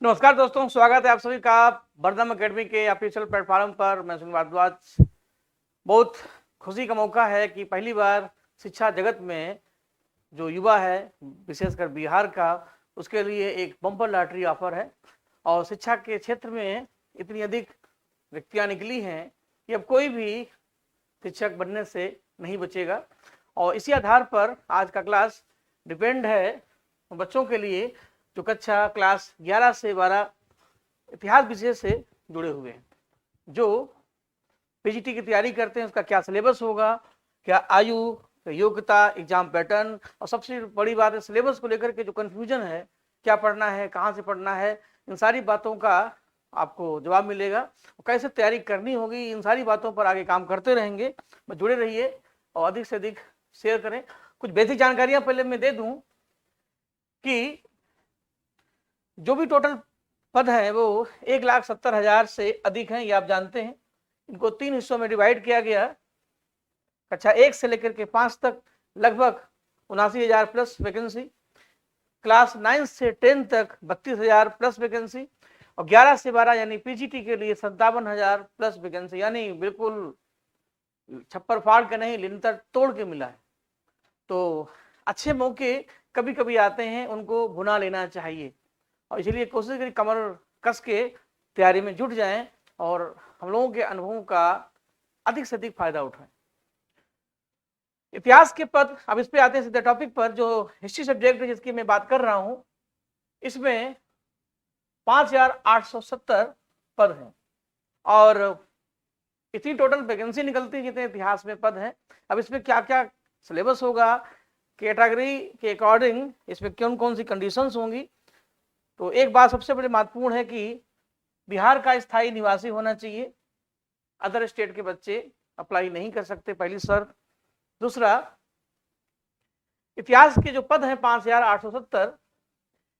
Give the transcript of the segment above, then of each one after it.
नमस्कार दोस्तों, स्वागत है आप सभी का बरदम एकेडमी के ऑफिशियल प्लेटफॉर्म पर। मैं सुनील भारद्वाज। बहुत खुशी का मौका है कि पहली बार शिक्षा जगत में जो युवा है, विशेषकर बिहार का, उसके लिए एक बम्पर लॉटरी ऑफर है। और शिक्षा के क्षेत्र में इतनी अधिक व्यक्तियां निकली हैं कि अब कोई भी शिक्षक बनने से नहीं बचेगा। और इसी आधार पर आज का क्लास डिपेंड है बच्चों के लिए जो कक्षा क्लास 11 से 12 इतिहास विषय से जुड़े हुए हैं, जो पीजीटी की तैयारी करते हैं। उसका क्या सिलेबस होगा, क्या आयु, योग्यता, एग्जाम पैटर्न, और सबसे बड़ी बात है सिलेबस को लेकर के जो कंफ्यूजन है, क्या पढ़ना है, कहाँ से पढ़ना है, इन सारी बातों का आपको जवाब मिलेगा। कैसे तैयारी करनी होगी, इन सारी बातों पर आगे काम करते रहेंगे। जुड़े रहिए और अधिक से अधिक शेयर करें। कुछ बेसिक जानकारियां पहले मैं दे दूं कि जो भी टोटल पद है वो 1,70,000 से अधिक हैं, ये आप जानते हैं। इनको 3 हिस्सों में डिवाइड किया गया। कक्षा 1 से लेकर के 5 तक लगभग 79,000 प्लस वैकेंसी, क्लास 9 से 10 तक 32,000 प्लस वैकेंसी, और 11 से 12 यानी पीजीटी के लिए 57,000 प्लस वैकेंसी। यानी बिल्कुल छप्पर फाड़ के नहीं, लिंटर तोड़ के मिला है। तो अच्छे मौके कभी कभी आते हैं, उनको भुना लेना चाहिए। और इसलिए कोशिश करें कमर कस के तैयारी में जुट जाएं और हम लोगों के अनुभवों का अधिक से अधिक फायदा उठाएं। इतिहास के पद, अब इस पे आते हैं सीधे टॉपिक पर। जो हिस्ट्री सब्जेक्ट है जिसकी मैं बात कर रहा हूं, इसमें 5,870 पद हैं और इतनी टोटल वैकेंसी निकलती है जितने इतिहास में पद हैं। अब इसमें क्या क्या सिलेबस होगा, कैटेगरी के अकॉर्डिंग इसमें कौन कौन सी कंडीशंस होंगी। तो एक बात सबसे बड़ी महत्वपूर्ण है कि बिहार का स्थायी निवासी होना चाहिए। अदर स्टेट के बच्चे अप्लाई नहीं कर सकते, पहली शर्त। दूसरा, इतिहास के जो पद हैं 5,870,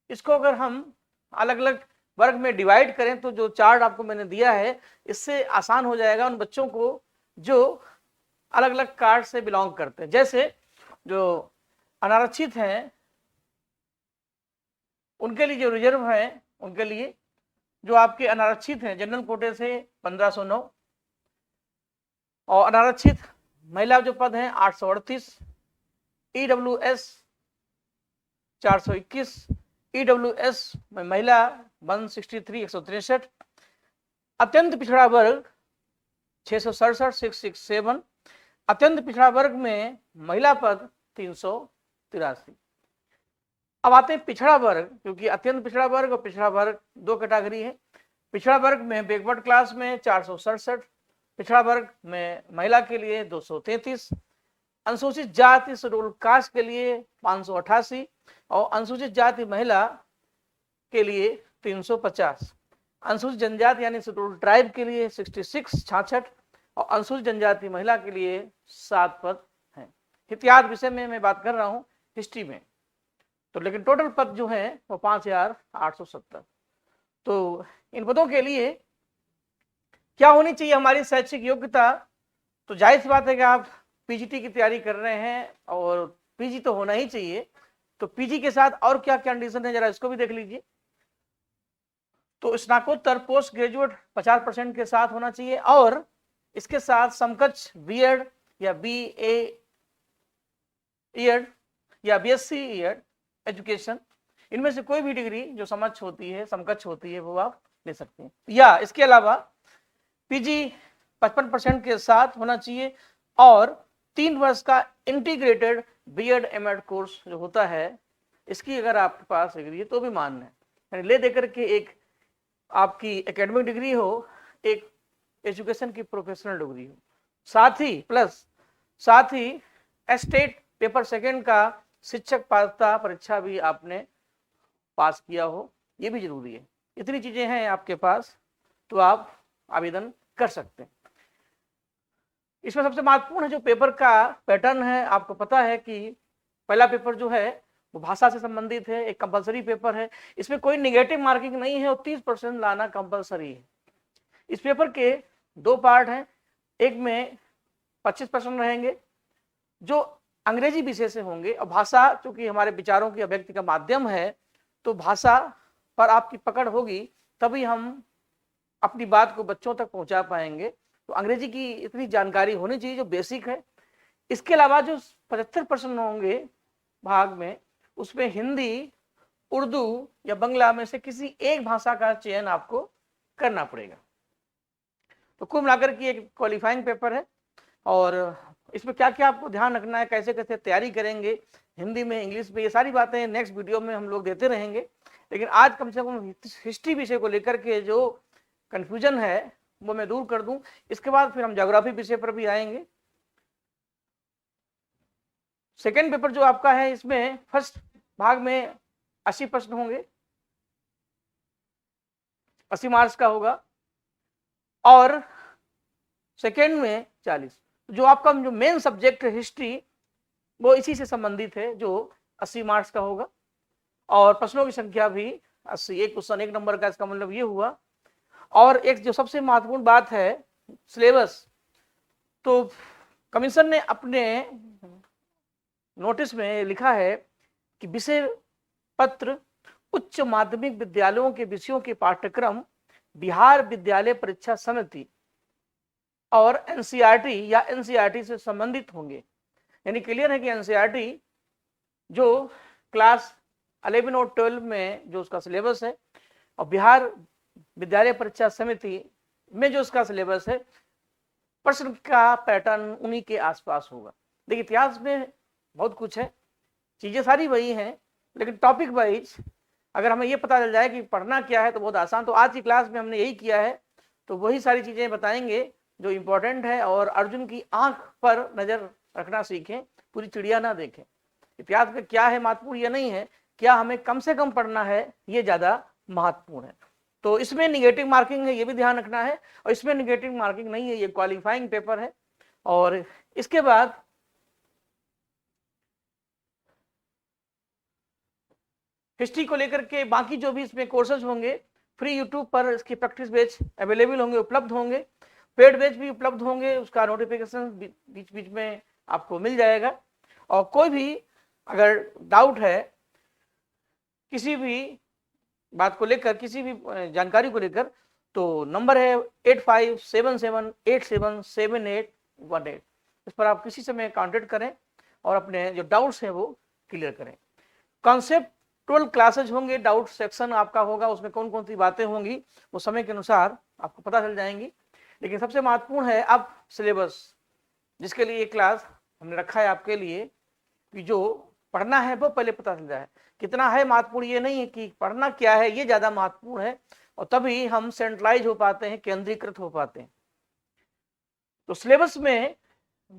इसको अगर हम अलग अलग वर्ग में डिवाइड करें तो जो चार्ट आपको मैंने दिया है, इससे आसान हो जाएगा उन बच्चों को जो अलग अलग कार्ड से बिलोंग करते हैं। जैसे जो अनारक्षित हैं उनके लिए, जो रिजर्व है उनके लिए, जो आपके अनारक्षित हैं जनरल कोटे से 1509, और अनारक्षित महिला जो पद हैं 838, ईडब्ल्यूएस 421, ईडब्ल्यूएस में महिला 163 163, अत्यंत पिछड़ा वर्ग 667 667, अत्यंत पिछड़ा वर्ग में महिला पद 383। अब आते हैं पिछड़ा वर्ग, क्योंकि अत्यंत पिछड़ा वर्ग और पिछड़ा वर्ग दो कैटेगरी है। पिछड़ा वर्ग में बैकवर्ड क्लास में 467, पिछड़ा वर्ग में महिला के लिए 233, अनुसूचित जाति शेड्यूल कास्ट के लिए 588, और अनुसूचित जाति महिला के लिए 350, अनुसूचित जनजाति यानी शेड्यूल ट्राइब के लिए 66 66, और अनुसूचित जनजाति महिला के लिए 7 पद हैं। इतिहास विषय में मैं बात कर रहा हूं, हिस्ट्री में। तो लेकिन टोटल पद जो है वो 5,870। तो इन पदों के लिए क्या होनी चाहिए हमारी शैक्षिक योग्यता? तो जाहिर सी बात है कि आप पीजीटी की तैयारी कर रहे हैं और पीजी तो होना ही चाहिए। तो पीजी के साथ और क्या कंडीशन है, जरा इसको भी देख लीजिए। तो स्नातकोत्तर पोस्ट ग्रेजुएट 50% के साथ होना चाहिए, और इसके साथ समकक्ष बीएड या बीए एड या बीएससी एड एजुकेशन, इनमें से कोई भी डिग्री जो समकक्ष होती है, वो आप ले सकते हैं। या इसके अलावा पीजी 55% के साथ होना चाहिए, और 3 वर्ष का इंटीग्रेटेड बीएड एमएड कोर्स जो होता है, इसकी अगर आपके पास डिग्री है तो भी मान्य है। यानी ले देकर के एक आपकी एकेडमिक डिग्री हो, एक एजुकेशन की प्रोफेशनल डिग्री हो, साथ ही स्टेट पेपर सेकंड का शिक्षक पात्रता परीक्षा भी आपने पास किया हो, ये भी जरूरी है। इतनी चीजें हैं आपके पास तो आप आवेदन कर सकते हैं। इसमें सबसे महत्वपूर्ण है जो पेपर का पैटर्न है। आपको पता है कि पहला पेपर जो है वो भाषा से संबंधित है, एक कंपलसरी पेपर है। इसमें कोई निगेटिव मार्किंग नहीं है और 30% लाना कंपलसरी है। इस पेपर के 2 पार्ट हैं, एक में 25% रहेंगे जो अंग्रेजी विषय से होंगे, और भाषा चूंकि हमारे विचारों की अभिव्यक्ति का माध्यम है तो भाषा पर आपकी पकड़ होगी तभी हम अपनी बात को बच्चों तक पहुंचा पाएंगे। तो अंग्रेजी की इतनी जानकारी होनी चाहिए जो बेसिक है। इसके अलावा जो 75% होंगे भाग में, उसमें हिंदी, उर्दू या बांग्ला में से किसी एक भाषा का चयन आपको करना पड़ेगा। तो कुल मिलाकर के एक क्वालिफाइंग पेपर है और इसमें क्या क्या आपको ध्यान रखना है, कैसे कैसे तैयारी करेंगे, हिंदी में, इंग्लिश में, ये सारी बातें नेक्स्ट वीडियो में हम लोग देते रहेंगे। लेकिन आज कम से कम हिस्ट्री विषय को लेकर के जो कंफ्यूजन है वो मैं दूर कर दूं। इसके बाद फिर हम ज्योग्राफी विषय पर भी आएंगे। सेकेंड पेपर जो आपका है, इसमें फर्स्ट भाग में 80 प्रश्न होंगे, 80 मार्क्स का होगा, और सेकेंड में 40। जो आपका जो मेन सब्जेक्ट है हिस्ट्री, वो इसी से संबंधित है जो 80 मार्क्स का होगा, और प्रश्नों की संख्या भी 80। एक क्वेश्चन 1 नंबर का, इसका मतलब ये हुआ। और एक जो सबसे महत्वपूर्ण बात है सिलेबस, तो कमीशन ने अपने नोटिस में लिखा है कि विषय पत्र उच्च माध्यमिक विद्यालयों के विषयों के पाठ्यक्रम बिहार विद्यालय परीक्षा समिति और एनसीईआरटी या एनसीईआरटी से संबंधित होंगे। यानी क्लियर है कि एनसीईआरटी जो क्लास 11 और 12 में जो उसका सिलेबस है, और बिहार विद्यालय परीक्षा समिति में जो उसका सिलेबस है, प्रश्न का पैटर्न उन्हीं के आसपास होगा। देखिए इतिहास में बहुत कुछ है, चीजें सारी वही हैं, लेकिन टॉपिक वाइज अगर हमें ये पता चल जाए कि पढ़ना क्या है तो बहुत आसान। तो आज की क्लास में हमने यही किया है, तो वही सारी चीजें बताएंगे जो इम्पोर्टेंट है, और अर्जुन की आंख पर नजर रखना सीखें, पूरी चिड़िया ना देखें। इतिहास में क्या है महत्वपूर्ण ये नहीं है, क्या हमें कम से कम पढ़ना है ये ज्यादा महत्वपूर्ण है। तो इसमें निगेटिव मार्किंग है, ये भी ध्यान रखना है, और इसमें निगेटिव मार्किंग नहीं है, ये क्वालिफाइंग पेपर है। और इसके बाद हिस्ट्री को लेकर के बाकी जो भी इसमें कोर्सेज होंगे, फ्री यूट्यूब पर इसकी प्रैक्टिस बैच अवेलेबल होंगे, उपलब्ध होंगे, पेड बैच भी उपलब्ध होंगे, उसका नोटिफिकेशन बीच बीच में आपको मिल जाएगा। और कोई भी अगर डाउट है किसी भी बात को लेकर, किसी भी जानकारी को लेकर, तो नंबर है 8577877818। इस पर आप किसी समय कांटेक्ट करें और अपने जो डाउट्स हैं वो क्लियर करें। कॉन्सेप्ट 12 क्लासेज होंगे, डाउट सेक्शन आपका होगा, उसमें कौन कौन सी बातें होंगी वो समय के अनुसार आपको पता चल जाएंगी। लेकिन सबसे महत्वपूर्ण है अब सिलेबस, जिसके लिए एक क्लास हमने रखा है आपके लिए, कि जो पढ़ना है वो पहले पता चल जाए। कितना है महत्वपूर्ण ये नहीं है कि पढ़ना क्या है, ये ज्यादा महत्वपूर्ण है, और तभी हम सेंट्रलाइज हो पाते हैं, केंद्रीकृत हो पाते हैं। तो सिलेबस में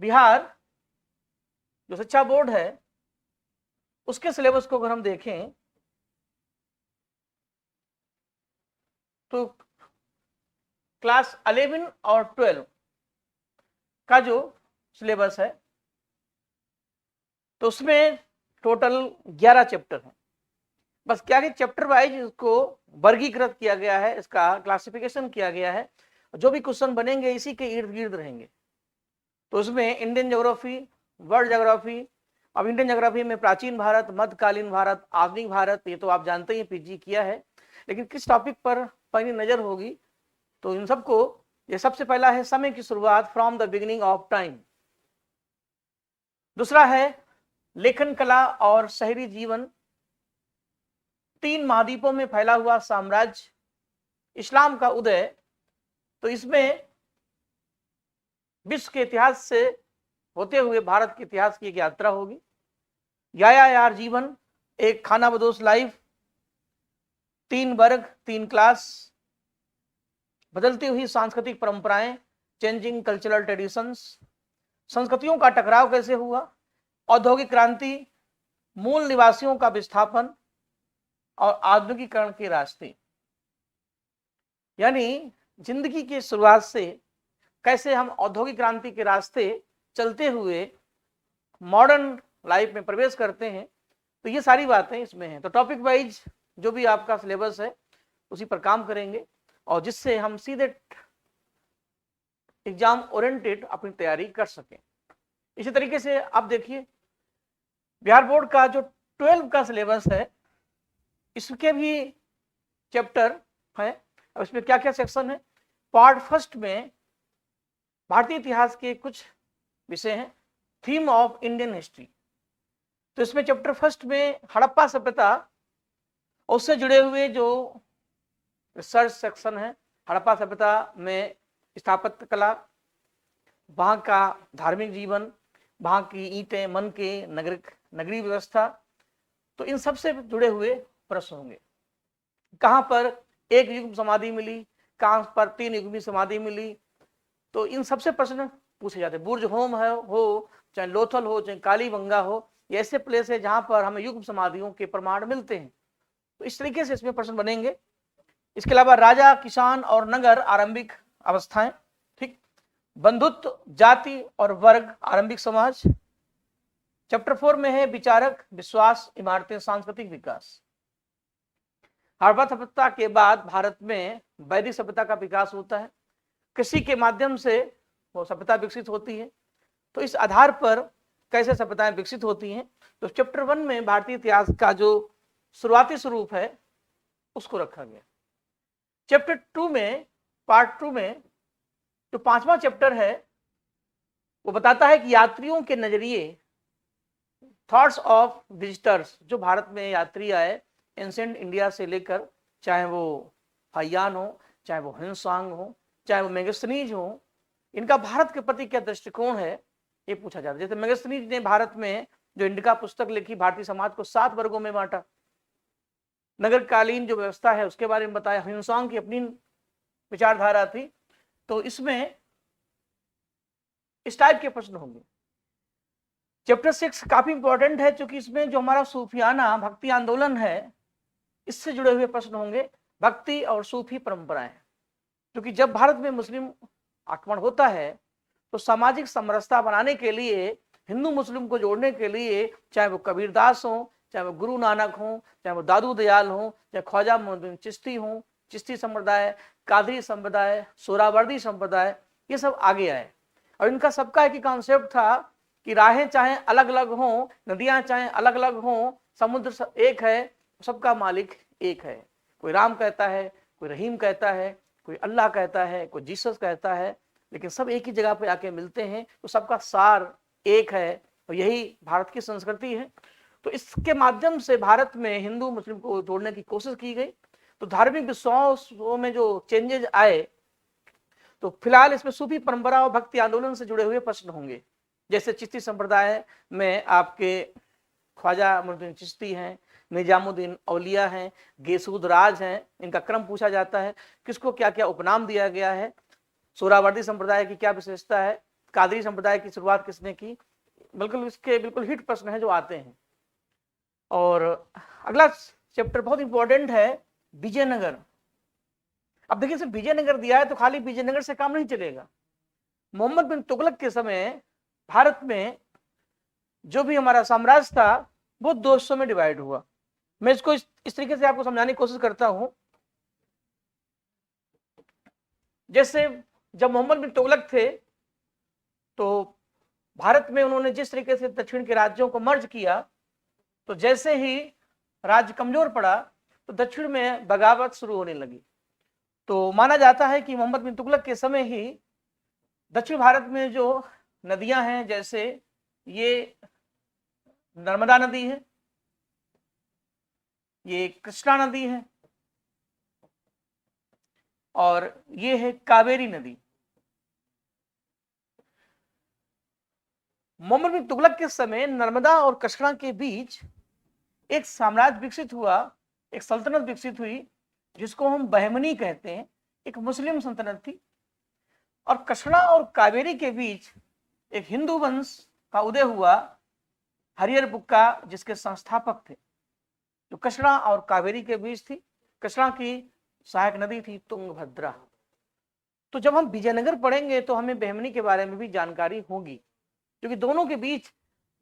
बिहार जो शिक्षा बोर्ड है उसके सिलेबस को अगर हम देखें तो क्लास 11 और 12 का जो सिलेबस है, तो उसमें टोटल 11 चैप्टर हैं। बस क्या है, चैप्टर वाइज इसको वर्गीकृत किया गया है, इसका क्लासिफिकेशन किया गया है, जो भी क्वेश्चन बनेंगे इसी के इर्द गिर्द रहेंगे। तो उसमें इंडियन ज्योग्राफी, वर्ल्ड ज्योग्राफी, अब इंडियन ज्योग्राफी में प्राचीन भारत, मध्यकालीन भारत, आधुनिक भारत, ये तो आप जानते ही, पीजी किया है। लेकिन किस टॉपिक पर पहली नजर होगी, तो इन सबको, ये सबसे पहला है समय की शुरुआत, from the beginning of time. दूसरा है लेखन कला और शहरी जीवन, 3 महाद्वीपों में फैला हुआ साम्राज्य, इस्लाम का उदय। तो इसमें विश्व के इतिहास से होते हुए भारत के इतिहास की एक यात्रा होगी। यार जीवन, एक खानाबदोश लाइफ, 3 वर्ग, 3 क्लास, बदलती हुई सांस्कृतिक परंपराएं, चेंजिंग कल्चरल ट्रेडिशंस, संस्कृतियों का टकराव कैसे हुआ, औद्योगिक क्रांति, मूल निवासियों का विस्थापन और आधुनिकीकरण के रास्ते। यानी जिंदगी की शुरुआत से कैसे हम औद्योगिक क्रांति के रास्ते चलते हुए मॉडर्न लाइफ में प्रवेश करते हैं, तो ये सारी बातें इसमें हैं। तो टॉपिक वाइज जो भी आपका सिलेबस है उसी पर काम करेंगे, और जिससे हम सीधे एग्जाम ओरिएंटेड अपनी तैयारी कर सकें। इसी तरीके से आप देखिए बिहार बोर्ड का जो 12 का सिलेबस है, इसके भी चैप्टर है। अब इसमें क्या क्या सेक्शन है? पार्ट फर्स्ट में भारतीय इतिहास के कुछ विषय हैं, थीम ऑफ इंडियन हिस्ट्री। तो इसमें चैप्टर फर्स्ट में हड़प्पा सभ्यता, उससे जुड़े हुए जो रिसर्च सेक्शन है, हड़प्पा सभ्यता में स्थापत्य कला, वहां का धार्मिक जीवन, वहां की ईंटें, मन के नगरीय व्यवस्था, तो इन सब से जुड़े हुए प्रश्न होंगे। कहां पर एक युग्म समाधि मिली, कहां पर 3 युग्मी समाधि मिली, तो इन सबसे प्रश्न पूछे जाते हैं। बुर्ज होम हो, चाहे लोथल हो, चाहे कालीबंगा हो, ये ऐसे प्लेस है जहां पर हमें युग्म समाधियों के प्रमाण मिलते हैं। तो इस तरीके से इसमें प्रश्न बनेंगे। इसके अलावा राजा, किसान और नगर आरंभिक अवस्थाएं, ठीक, बंधुत्व, जाति और वर्ग, आरंभिक समाज। चैप्टर 4 में है विचारक, विश्वास, इमारतें, सांस्कृतिक विकास। हड़प्पा सभ्यता के बाद भारत में वैदिक सभ्यता का विकास होता है, कृषि के माध्यम से वो सभ्यता विकसित होती है। तो इस आधार पर कैसे सभ्यताएं विकसित होती हैं, तो चैप्टर 1 में भारतीय इतिहास का जो शुरुआती स्वरूप है उसको रखा गया। चैप्टर 2 में, पार्ट 2 में जो 5वां चैप्टर है वो बताता है कि यात्रियों के नजरिए, थॉट्स ऑफ विजिटर्स, जो भारत में यात्री आए एंशिएंट इंडिया से लेकर, चाहे वो हाइयान हो, चाहे वो हिंसांग हो, चाहे वो मेगस्थनीज हो, इनका भारत के प्रति क्या दृष्टिकोण है ये पूछा जाता है। जैसे मेगस्थनीज ने भारत में जो इंडिका पुस्तक लिखी, भारतीय समाज को 7 वर्गों में बांटा, नगरकालीन जो व्यवस्था है उसके बारे में बताया, हिंसांग की अपनी विचारधारा थी। तो इसमें इस टाइप के प्रश्न होंगे। चैप्टर 6 काफी इंपॉर्टेंट है, क्योंकि इसमें जो हमारा सूफियाना भक्ति आंदोलन है इससे जुड़े हुए प्रश्न होंगे, भक्ति और सूफी परंपराएं। क्योंकि जब भारत में मुस्लिम आक्रमण होता है तो सामाजिक समरसता बनाने के लिए, हिंदू मुस्लिम को जोड़ने के लिए, चाहे वो कबीरदास हो, चाहे वो गुरु नानक हो, चाहे वो दादू दयाल हो, चाहे ख्वाजा मोहम्मद चिश्ती हो, चिश्ती संप्रदाय, कादरी संप्रदाय, सोहरावर्दी संप्रदाय, ये सब आगे आए। और इनका सबका एक ही कॉन्सेप्ट था कि राहें चाहे अलग अलग हों, नदियां चाहे अलग अलग हों, समुद्र एक है, सबका मालिक एक है। कोई राम कहता है, कोई रहीम कहता है, कोई अल्लाह कहता है, कोई जीसस कहता है, लेकिन सब एक ही जगह पे आके मिलते हैं, तो सबका सार एक है। और यही भारत की संस्कृति है। तो इसके माध्यम से भारत में हिंदू मुस्लिम को जोड़ने की कोशिश की गई। तो धार्मिक विश्वासों में जो चेंजेस आए, तो फिलहाल इसमें सूफी परंपरा और भक्ति आंदोलन से जुड़े हुए प्रश्न होंगे। जैसे चिश्ती संप्रदाय में आपके ख्वाजा मोहम्मद चिश्ती हैं, निजामुद्दीन औलिया हैं, गेसूद राज हैं, इनका क्रम पूछा जाता है, किसको क्या क्या उपनाम दिया गया है, सोहरावर्दी संप्रदाय की क्या विशेषता है, कादरी संप्रदाय की शुरुआत किसने की। बिल्कुल इसके बिल्कुल हिट प्रश्न है जो आते हैं। और अगला चैप्टर बहुत इंपॉर्टेंट है, विजयनगर। अब देखिए सिर्फ विजयनगर दिया है तो खाली विजयनगर से काम नहीं चलेगा। मोहम्मद बिन तुगलक के समय भारत में जो भी हमारा साम्राज्य था वो 2 हिस्सों में डिवाइड हुआ। मैं इसको इस तरीके से आपको समझाने की कोशिश करता हूं। जैसे जब मोहम्मद बिन तुगलक थे तो भारत में उन्होंने जिस तरीके से दक्षिण के राज्यों को मर्ज किया, तो जैसे ही राज्य कमजोर पड़ा तो दक्षिण में बगावत शुरू होने लगी। तो माना जाता है कि मोहम्मद बिन तुगलक के समय ही दक्षिण भारत में जो नदियां हैं, जैसे ये नर्मदा नदी है, ये कृष्णा नदी है, और ये है कावेरी नदी। मोहम्मद बिन तुगलक के समय नर्मदा और कृष्णा के बीच एक साम्राज्य विकसित हुआ, एक सल्तनत विकसित हुई जिसको हम बहमनी कहते हैं, एक मुस्लिम सल्तनत थी। और कृष्णा और कावेरी के बीच एक हिंदू वंश का उदय हुआ, हरिहर बुक्का, जिसके संस्थापक थे। जो कृष्णा और कावेरी के बीच थी, कृष्णा की सहायक नदी थी तुंगभद्रा। तो जब हम विजयनगर पढ़ेंगे तो हमें बहमनी के बारे में भी जानकारी होगी, क्योंकि दोनों के बीच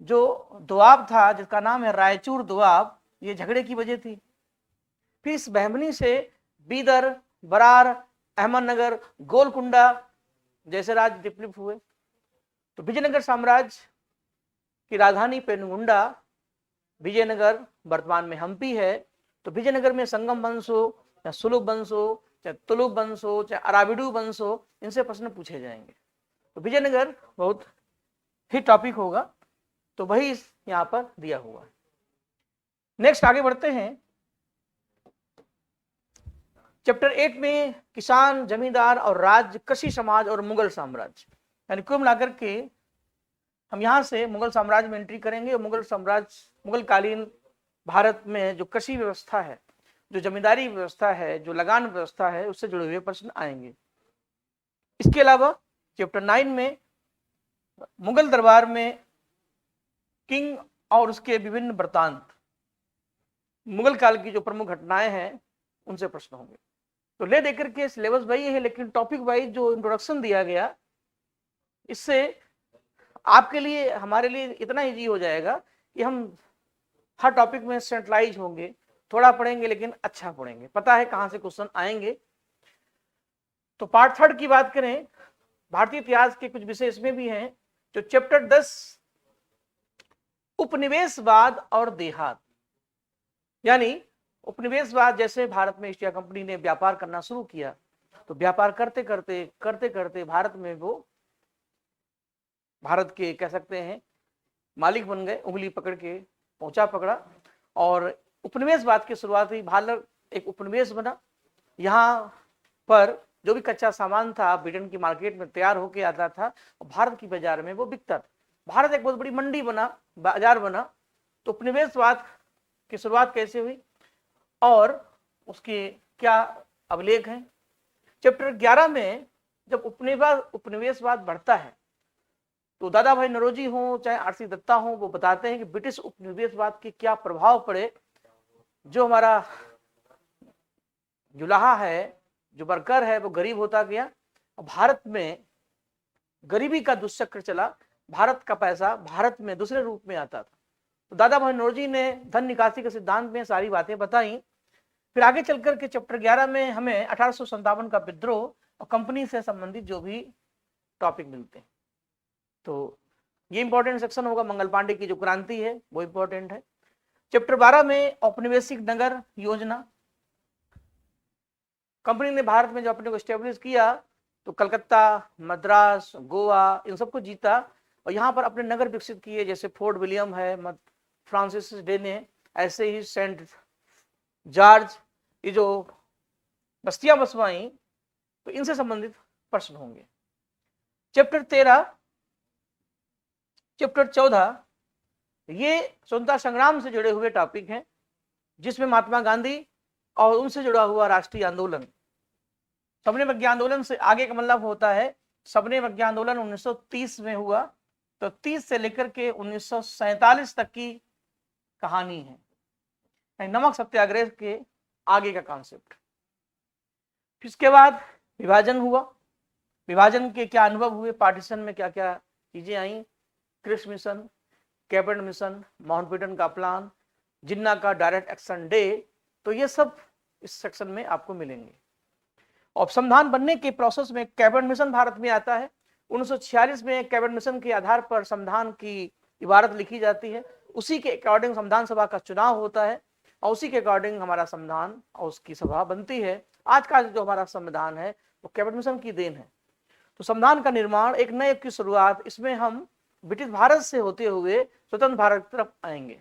जो दोआब था जिसका नाम है रायचूर दोआब, ये झगड़े की वजह थी। फिर इस बहमनी से बीदर, बरार, अहमदनगर, गोलकुंडा जैसे राज्य डिप्लिप हुए। तो विजयनगर साम्राज्य की राजधानी पेनुगुंडा, विजयनगर वर्तमान में हम्पी है। तो विजयनगर में संगम वंश हो, चाहे सुलुभ वंश हो, चाहे तुलुभ वंश हो, चाहे अराबिडू वंश हो, इनसे प्रश्न पूछे जाएंगे। तो विजयनगर बहुत ही टॉपिक होगा, तो वही यहाँ पर दिया हुआ है। नेक्स्ट आगे बढ़ते हैं। चैप्टर 8 में किसान, जमींदार और राज्य, कृषि समाज और मुगल साम्राज्य, यानी कुल मिलाकर के हम यहाँ से मुगल साम्राज्य में एंट्री करेंगे। मुगल साम्राज्य, मुगल कालीन भारत में जो कृषि व्यवस्था है, जो जमींदारी व्यवस्था है, जो लगान व्यवस्था है, उससे जुड़े हुए प्रश्न आएंगे। इसके अलावा चैप्टर 9 में मुगल दरबार में किंग और उसके विभिन्न वृत्तांत, मुगल काल की जो प्रमुख घटनाएं हैं उनसे प्रश्न होंगे। तो ले देकर के सिलेबस वही है, लेकिन टॉपिक वाइज जो इंट्रोडक्शन दिया गया, इससे आपके लिए, हमारे लिए इतना इजी हो जाएगा कि हम हर टॉपिक में सेंट्रलाइज होंगे, थोड़ा पढ़ेंगे लेकिन अच्छा पढ़ेंगे, पता है कहां से क्वेश्चन आएंगे। तो पार्ट 3 की बात करें, भारतीय इतिहास के कुछ विषय इसमें भी हैं। जो चैप्टर 10 उपनिवेशवाद और देहात, यानी उपनिवेशवाद, जैसे भारत में ईस्ट इंडिया कंपनी ने व्यापार करना शुरू किया, तो व्यापार करते करते भारत में वो भारत के कह सकते हैं मालिक बन गए, उंगली पकड़ के पहुंचा पकड़ा। और उपनिवेशवाद की शुरुआत हुई, भारत एक उपनिवेश बना। यहाँ पर जो भी कच्चा सामान था ब्रिटेन की मार्केट में तैयार होकर आता था और भारत की बाजार में वो बिकता था। भारत एक बहुत बड़ी मंडी बना, बाजार बना। तो उपनिवेशवाद की शुरुआत कैसे हुई और उसके क्या अभिलेख हैं। चैप्टर 11 में जब उपनिवेशवाद बढ़ता है, तो दादा भाई नौरोजी हो चाहे आरसी दत्ता हो, वो बताते हैं कि ब्रिटिश उपनिवेशवाद के क्या प्रभाव पड़े। जो हमारा जुलाहा है, जो वर्कर है, वो गरीब होता गया और भारत में गरीबी का दुष्चक्र चला। भारत का पैसा भारत में दूसरे रूप में आता था। तो दादा भाई नौरोजी ने धन निकासी के सिद्धांत में सारी बातें बताई। फिर आगे चलकर के चैप्टर 11 में हमें 1857 का विद्रोह और कंपनी से संबंधित जो भी टॉपिक मिलते हैं, तो ये इंपॉर्टेंट सेक्शन होगा। मंगल पांडे की जो क्रांति है वो इंपॉर्टेंट है। चैप्टर 12 में औपनिवेशिक नगर योजना, कंपनी ने भारत में जो अपने को स्टेब्लिश किया, तो कलकत्ता, मद्रास, गोवा, इन सबको जीता और यहाँ पर अपने नगर विकसित किए, जैसे फोर्ट विलियम है, फ्रांसिस डेने, ऐसे ही सेंट जॉर्ज, ये जो बस्तियां बसवाई, तो इनसे संबंधित प्रश्न होंगे। चैप्टर 13, चैप्टर 14 ये स्वतंत्रता संग्राम से जुड़े हुए टॉपिक हैं, जिसमें महात्मा गांधी और उनसे जुड़ा हुआ राष्ट्रीय आंदोलन, सबने बग्या आंदोलन से आगे का मतलब होता है सबने बग्या आंदोलन 1930 में हुआ। तो 30 से लेकर के 1947 तक की कहानी है, नमक सत्याग्रह के आगे का कॉन्सेप्ट। इसके बाद विभाजन हुआ, विभाजन के क्या अनुभव हुए, पार्टीशन में क्या क्या चीजें आई, Cripps mission, cabinet mission, Mountbatten का प्लान, जिन्ना का डायरेक्ट एक्शन डे, तो ये सब इस सेक्शन में आपको मिलेंगे। और संविधान बनने के प्रोसेस में कैबिनेट मिशन भारत में आता है। 1946 में कैबिनेट मिशन के आधार पर संविधान की इबारत लिखी जाती है, उसी के अकॉर्डिंग संविधान सभा का चुनाव होता है और उसी के अकॉर्डिंग हमारा संविधान और उसकी सभा बनती है। आज का जो हमारा संविधान है वो कैबिनेट मिशन की देन है। तो संविधान का निर्माण, एक नए युग की शुरुआत, इसमें हम ब्रिटिश भारत से होते हुए स्वतंत्र भारत की तरफ आएंगे।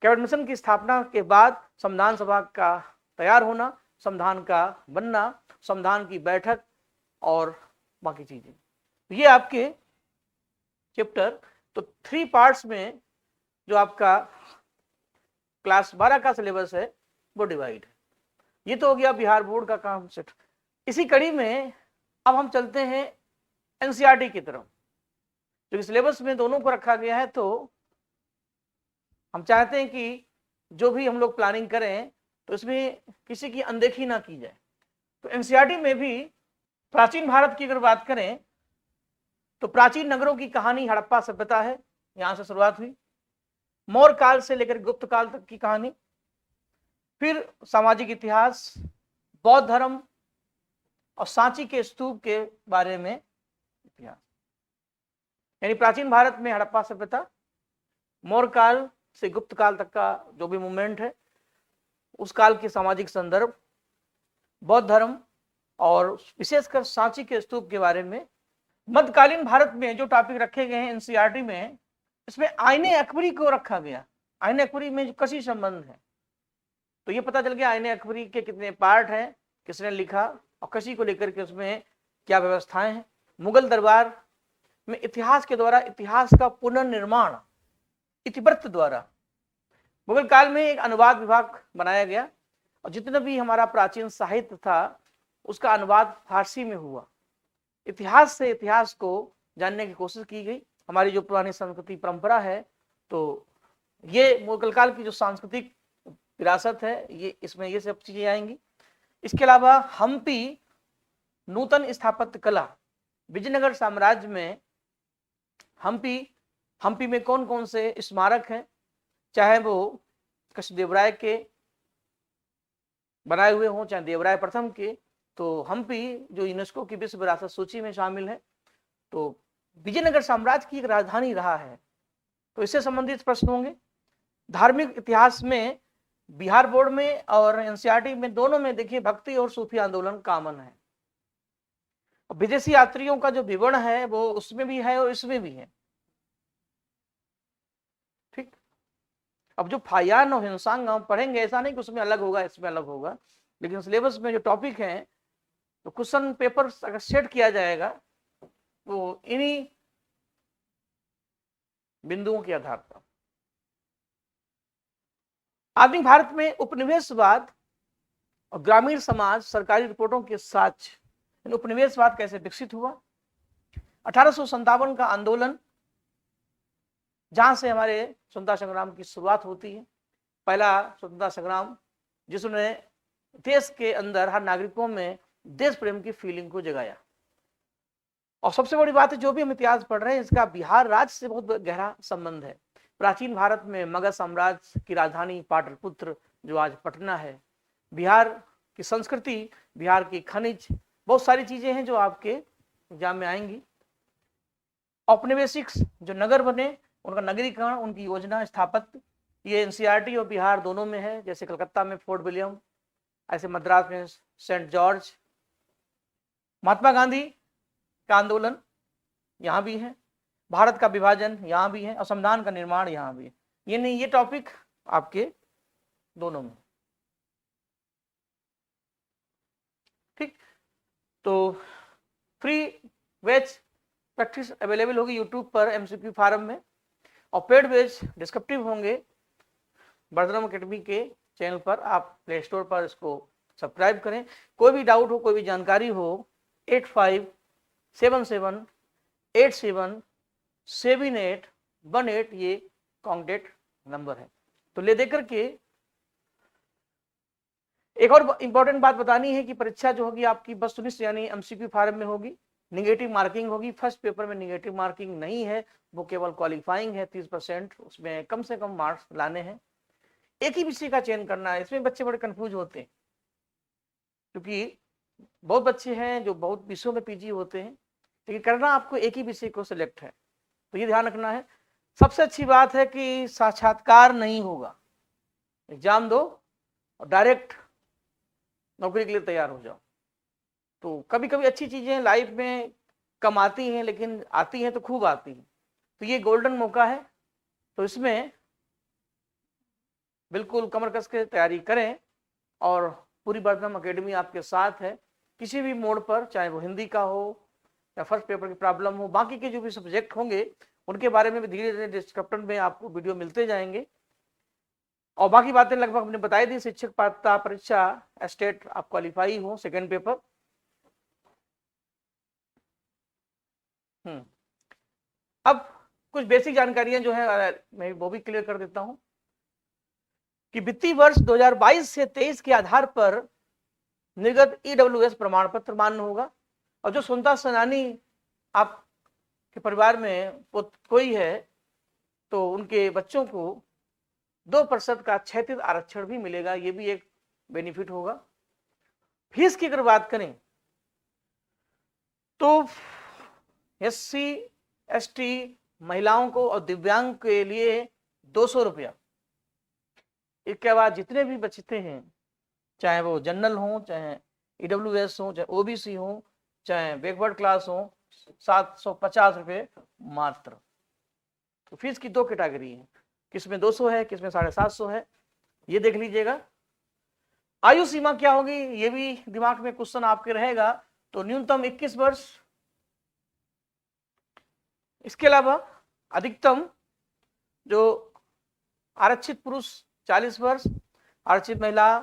कैबिनेट मिशन की स्थापना के बाद संविधान सभा का तैयार होना, संविधान का बनना, संविधान की बैठक और बाकी चीजें, ये आपके चैप्टर। तो 3 पार्ट्स में जो आपका क्लास 12 का सिलेबस है वो डिवाइड है। ये तो हो गया बिहार बोर्ड का कॉन्सेप्ट। इसी कड़ी में अब हम चलते हैं एनसीईआरटी की तरफ, जो सिलेबस में दोनों को रखा गया है। तो हम चाहते हैं कि जो भी हम लोग प्लानिंग करें तो इसमें किसी की अनदेखी ना की जाए। तो एनसीईआरटी में भी प्राचीन भारत की अगर बात करें तो प्राचीन नगरों की कहानी हड़प्पा सभ्यता है, यहां से शुरुआत हुई। मौर्य काल से लेकर गुप्त काल तक की कहानी, फिर सामाजिक इतिहास, बौद्ध धर्म और सांची के स्तूप के बारे में इतिहास, यानी प्राचीन भारत में हड़प्पा सभ्यता, मौर्य काल से गुप्त काल तक का जो भी मूवमेंट है, उस काल के सामाजिक संदर्भ, बौद्ध धर्म और विशेषकर सांची के स्तूप के बारे में। मध्यकालीन भारत में जो टॉपिक रखे गए हैं एनसीईआरटी में, इसमें आईने अकबरी को रखा गया। आईने अकबरी में जो कशी संबंध है, तो ये पता चल गया आईने अकबरी के कितने पार्ट हैं, किसने लिखा, और कशी को लेकर के उसमें क्या व्यवस्थाएं हैं। मुगल दरबार में इतिहास के द्वारा इतिहास का पुनर्निर्माण इतिवृत्त द्वारा मुगल काल में एक अनुवाद विभाग बनाया गया, और जितना भी हमारा प्राचीन साहित्य था उसका अनुवाद फारसी में हुआ। इतिहास से इतिहास को जानने की कोशिश की गई। हमारी जो पुरानी संस्कृति परंपरा है, तो ये मुगल काल की जो सांस्कृतिक विरासत है, ये इसमें ये सब चीजें आएंगी। इसके अलावा हम्पी नूतन स्थापत्य कला, विजयनगर साम्राज्य में हम्पी में कौन कौन से स्मारक हैं, चाहे वो कृष्णदेवराय के बनाए हुए हों चाहे देवराय प्रथम के, तो हम्पी जो यूनेस्को की विश्व विरासत सूची में शामिल है। तो विजयनगर साम्राज्य की एक राजधानी रहा है, तो इससे संबंधित प्रश्न होंगे। धार्मिक इतिहास में बिहार बोर्ड में और एनसीईआरटी में दोनों में देखिए भक्ति और सूफी आंदोलन कॉमन है। विदेशी यात्रियों का जो विवरण है वो उसमें भी है और इसमें भी है। ठीक, अब जो फायान और हिंसांग हम पढ़ेंगे, ऐसा नहीं कि उसमें अलग होगा इसमें अलग होगा, लेकिन सिलेबस में जो टॉपिक है, तो क्वेश्चन पेपर अगर सेट किया जाएगा वो इन्हीं बिंदुओं के आधार पर। आधुनिक भारत में उपनिवेशवाद और ग्रामीण समाज सरकारी रिपोर्टों के साथ उपनिवेशवाद कैसे विकसित हुआ। 1857 का आंदोलन, जहां से हमारे स्वतंत्रता संग्राम की शुरुआत होती है, पहला स्वतंत्रता संग्राम जिसने देश के अंदर हर नागरिकों में देश प्रेम की फीलिंग को जगाया। और सबसे बड़ी बात है, जो भी हम इतिहास पढ़ रहे हैं, इसका बिहार राज्य से बहुत गहरा संबंध है। प्राचीन भारत में मगध साम्राज्य की राजधानी पाटलिपुत्र जो आज पटना है, बिहार की संस्कृति, बिहार की खनिज, बहुत सारी चीजें हैं जो आपके एग्जाम में आएंगी। औपनिवेशिक जो नगर बने, उनका नगरीकरण, उनकी योजना स्थापत्य, ये एनसीईआरटी और बिहार दोनों में है। जैसे कलकत्ता में फोर्ट विलियम, ऐसे मद्रास में सेंट जॉर्ज। महात्मा गांधी का आंदोलन यहाँ भी है, भारत का विभाजन यहाँ भी है, और संविधान का निर्माण यहाँ भी है। ये नहीं, ये टॉपिक आपके दोनों में। ठीक, तो फ्री बैच प्रैक्टिस अवेलेबल होगी यूट्यूब पर एमसीक्यू फार्म में, और पेड बैच डिस्क्रिप्टिव होंगे बर्दरम एकेडमी के चैनल पर। आप प्ले स्टोर पर इसको सब्सक्राइब करें। कोई भी डाउट हो, कोई भी जानकारी हो, 8577877818 ये कॉन्टैक्ट नंबर है। तो ले देकर के एक और इंपॉर्टेंट बात बतानी है कि परीक्षा जो होगी आपकी वस्तुनिष्ठ यानी एमसीक्यू फार्म में होगी, निगेटिव मार्किंग होगी। फर्स्ट पेपर में निगेटिव मार्किंग नहीं है, वो केवल क्वालिफाइंग है 30%, उसमें कम से कम मार्क्स लाने हैं। एक ही विषय का चयन करना है। इसमें बच्चे बड़े कंफ्यूज होते हैं, क्योंकि बहुत बच्चे हैं जो बहुत विषयों में पीजी होते हैं, लेकिन करना आपको एक ही विषय को सिलेक्ट है, तो ये ध्यान रखना है। सबसे अच्छी बात है कि साक्षात्कार नहीं होगा, एग्जाम दो और डायरेक्ट नौकरी के लिए तैयार हो जाओ। तो कभी कभी अच्छी चीजें लाइफ में कम आती हैं, लेकिन आती हैं तो खूब आती हैं, तो ये गोल्डन मौका है। तो इसमें बिल्कुल कमर कस के तैयारी करें, और पूरी बर्दरम एकेडमी आपके साथ है। किसी भी मोड पर, चाहे वो हिंदी का हो या फर्स्ट पेपर की प्रॉब्लम हो, बाकी के जो भी सब्जेक्ट होंगे उनके बारे में भी धीरे धीरे डिस्क्रिप्शन में आपको वीडियो मिलते जाएंगे। और बाकी बातें लगभग हमने बताई दी। शिक्षक पात्रता परीक्षा स्टेट आप क्वालिफाई हो, सेकेंड पेपर। अब कुछ बेसिक जानकारियां जो है मैं वो भी क्लियर कर देता हूं कि वित्तीय वर्ष 2022 से 23 के आधार पर निर्गत ईडब्ल्यूएस प्रमाण पत्र मान्य होगा। और जो स्वतंत्रता सेनानी आपके परिवार में कोई है, तो उनके बच्चों को 2% का क्षैतिज आरक्षण भी मिलेगा, ये भी एक बेनिफिट होगा। फीस की अगर बात करें तो एससी एसटी महिलाओं को और दिव्यांग के लिए 200 रुपया। इसके बाद जितने भी बचते हैं, चाहे वो जनरल हो चाहे EWS हो, चाहे OBC हो, चाहे बैकवर्ड क्लास हो, 750 रुपये मात्र। तो फीस की दो कैटेगरी है, किसमें 200 है, किसमें 750 है, ये देख लीजिएगा। आयु सीमा क्या होगी, ये भी दिमाग में क्वेश्चन आपके रहेगा। तो न्यूनतम 21 वर्ष, इसके अलावा अधिकतम जो आरक्षित पुरुष 40 वर्ष, आरक्षित महिला,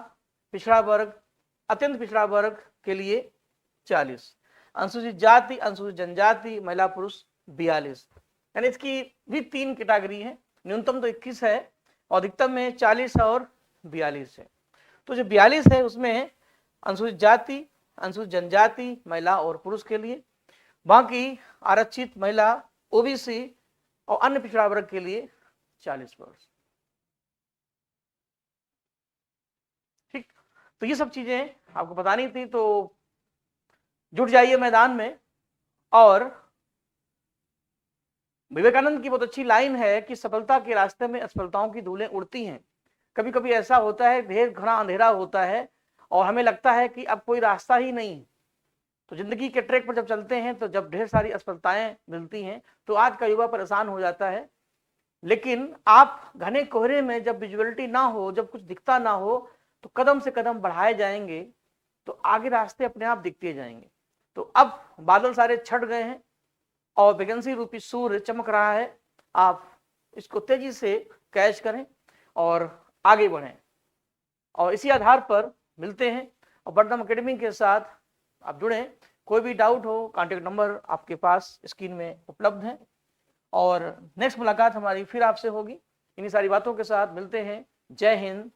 पिछड़ा वर्ग, अत्यंत पिछड़ा वर्ग के लिए 40, अनुसूचित जाति, अनुसूचित जनजाति, महिला पुरुष 42, यानी इसकी भी 3 कैटेगरी है। न्यूनतम तो 21 है और अधिकतम में 40 और 42 है। तो जो 42 है उसमें अनुसूचित जाति, अनुसूचित जनजाति, महिला और पुरुष के लिए, बाकी आरक्षित, महिला, OBC और अन्य पिछड़ा वर्ग के लिए 40 वर्ष। ठीक, तो ये सब चीजें आपको बतानी थी, तो जुट जाइए मैदान में। और विवेकानंद की बहुत अच्छी लाइन है कि सफलता के रास्ते में असफलताओं की धूलें उड़ती हैं। कभी कभी ऐसा होता है, ढेर घना अंधेरा होता है और हमें लगता है कि अब कोई रास्ता ही नहीं। तो जिंदगी के ट्रैक पर जब चलते हैं, तो जब ढेर सारी असफलताएं मिलती हैं, तो आज का युवा परेशान हो जाता है। लेकिन आप घने कोहरे में जब विजुअलिटी ना हो, जब कुछ दिखता ना हो, तो कदम से कदम बढ़ाए जाएंगे तो आगे रास्ते अपने आप दिखते जाएंगे। तो अब बादल सारे छट गए हैं और वैकेंसी रूपी सूर्य चमक रहा है। आप इसको तेजी से कैच करें और आगे बढ़ें, और इसी आधार पर मिलते हैं और वर्धम एकेडमी के साथ आप जुड़ें। कोई भी डाउट हो, कॉन्टेक्ट नंबर आपके पास स्क्रीन में उपलब्ध है। और नेक्स्ट मुलाकात हमारी फिर आपसे होगी। इन्हीं सारी बातों के साथ मिलते हैं। जय हिंद,